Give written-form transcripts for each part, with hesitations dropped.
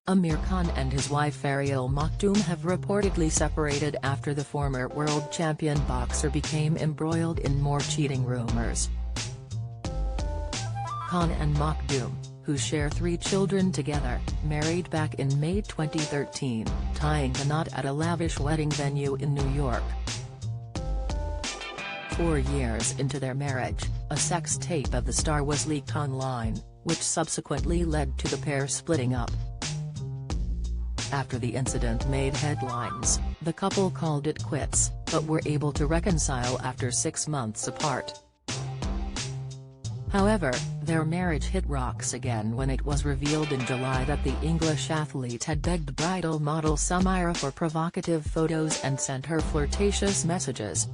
Amir Khan and his wife Faryal have reportedly separated after the former world champion boxer became embroiled in more cheating rumors. Khan and Makhdoom, who share 3 children together, married back in May 2013, tying the knot at a lavish wedding venue in New York. 4 years into their marriage, a sex tape of the star was leaked online, which subsequently led to the pair splitting up. After the incident made headlines, the couple called it quits, but were able to reconcile after 6 months apart. However, their marriage hit rocks again when it was revealed in July that the English athlete had begged bridal model Samira for provocative photos and sent her flirtatious messages.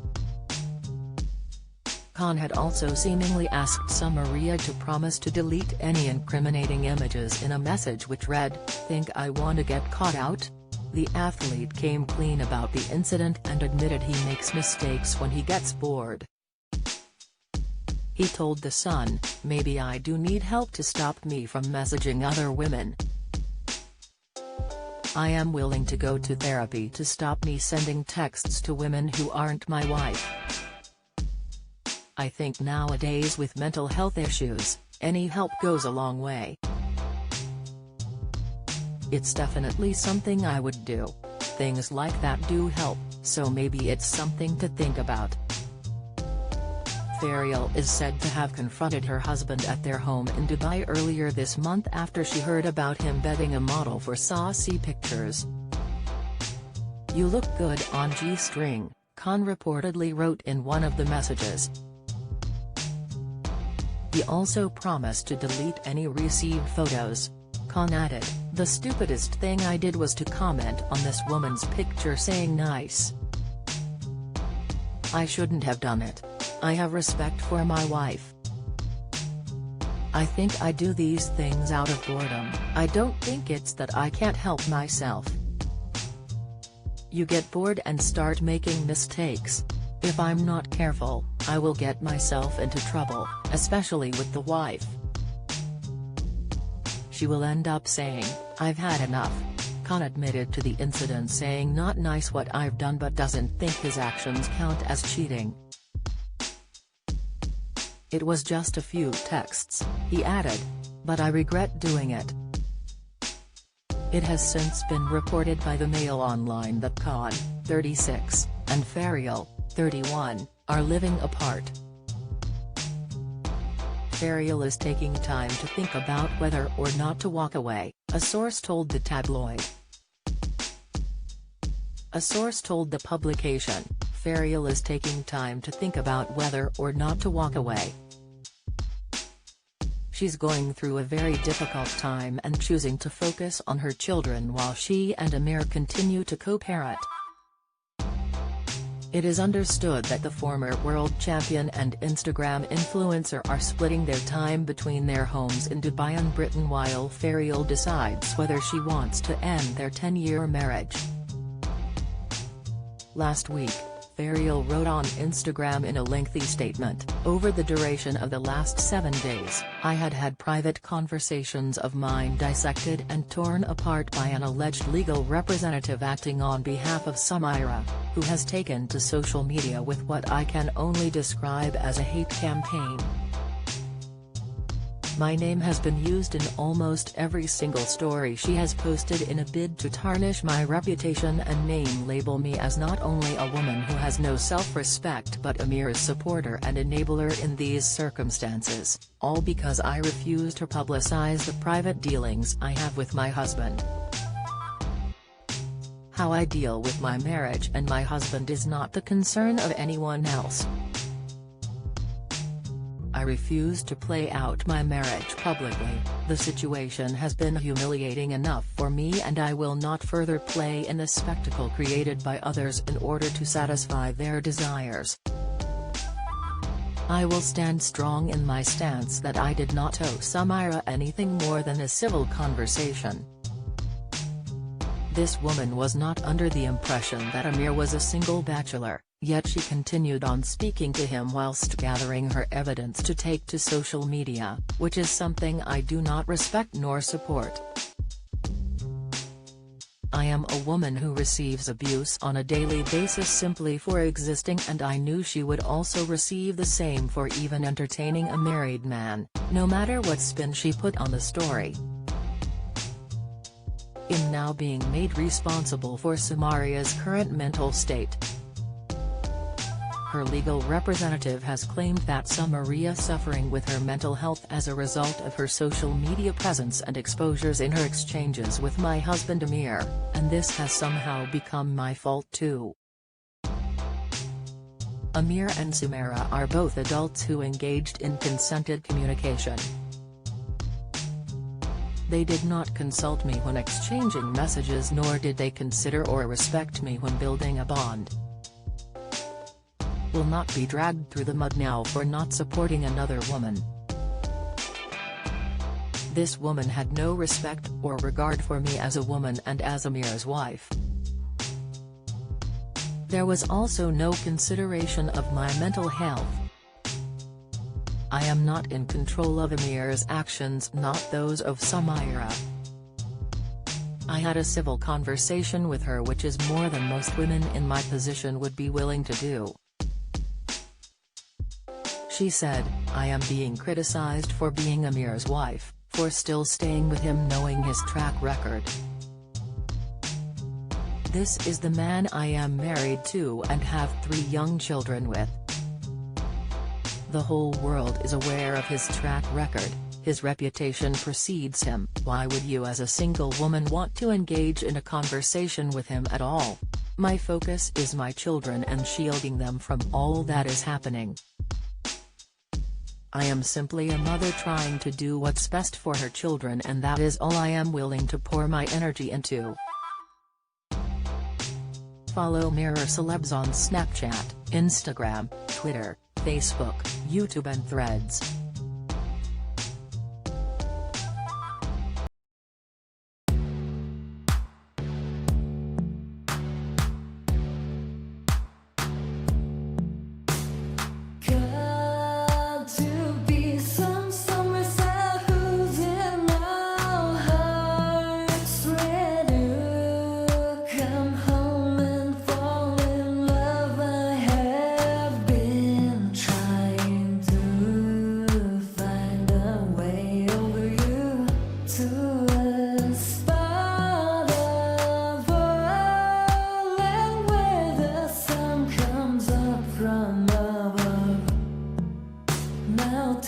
Khan had also seemingly asked Samira to promise to delete any incriminating images in a message which read, "Think I wanna get caught out?" The athlete came clean about the incident and admitted he makes mistakes when he gets bored. He told The Sun, "Maybe I do need help to stop me from messaging other women. I am willing to go to therapy to stop me sending texts to women who aren't my wife. I think nowadays with mental health issues, any help goes a long way. It's definitely something I would do. Things like that do help, so maybe it's something to think about." Faryal is said to have confronted her husband at their home in Dubai earlier this month after she heard about him begging a model for saucy pictures. "You look good on G-string," Khan reportedly wrote in one of the messages. He also promised to delete any received photos. Khan added, "The stupidest thing I did was to comment on this woman's picture saying nice. I shouldn't have done it. I have respect for my wife. I think I do these things out of boredom. I don't think it's that I can't help myself. You get bored and start making mistakes. If I'm not careful, I will get myself into trouble, especially with the wife. She will end up saying, 'I've had enough.'" Khan admitted to the incident saying not nice what I've done but doesn't think his actions count as cheating. "It was just a few texts," he added. "But I regret doing it." It has since been reported by the Mail Online that Khan, 36, and Faryal, 31, are living apart. Faryal is taking time to think about whether or not to walk away, a source told the tabloid. A source told the publication, Faryal is taking time to think about whether or not to walk away. She's going through a very difficult time and choosing to focus on her children while she and Amir continue to co-parent. It is understood that the former world champion and Instagram influencer are splitting their time between their homes in Dubai and Britain while Faryal decides whether she wants to end their 10-year marriage. Last week, Faryal wrote on Instagram in a lengthy statement, "Over the duration of the last 7 days, I had private conversations of mine dissected and torn apart by an alleged legal representative acting on behalf of Samira, who has taken to social media with what I can only describe as a hate campaign. My name has been used in almost every single story she has posted in a bid to tarnish my reputation and name, label me as not only a woman who has no self-respect but Amir's supporter and enabler in these circumstances, all because I refuse to publicize the private dealings I have with my husband. How I deal with my marriage and my husband is not the concern of anyone else. I refuse to play out my marriage publicly. The situation has been humiliating enough for me and I will not further play in the spectacle created by others in order to satisfy their desires. I will stand strong in my stance that I did not owe Samira anything more than a civil conversation. This woman was not under the impression that Amir was a single bachelor, yet she continued on speaking to him whilst gathering her evidence to take to social media, which is something I do not respect nor support. I am a woman who receives abuse on a daily basis simply for existing, and I knew she would also receive the same for even entertaining a married man, no matter what spin she put on the story. I'm now being made responsible for Samaria's current mental state. Her legal representative has claimed that Samaria suffering with her mental health as a result of her social media presence and exposures in her exchanges with my husband Amir, and this has somehow become my fault too. Amir and Samara are both adults who engaged in consented communication. They did not consult me when exchanging messages, nor did they consider or respect me when building a bond. Will not be dragged through the mud now for not supporting another woman. This woman had no respect or regard for me as a woman and as Amir's wife. There was also no consideration of my mental health. I am not in control of Amir's actions, not those of Samira. I had a civil conversation with her, which is more than most women in my position would be willing to do. She said, I am being criticized for being Amir's wife, for still staying with him knowing his track record. This is the man I am married to and have 3 young children with. The whole world is aware of his track record, his reputation precedes him. Why would you as a single woman want to engage in a conversation with him at all? My focus is my children and shielding them from all that is happening. I am simply a mother trying to do what's best for her children, and that is all I am willing to pour my energy into. Follow Mirror Celebs on Snapchat, Instagram, Twitter, Facebook, YouTube and Threads. Now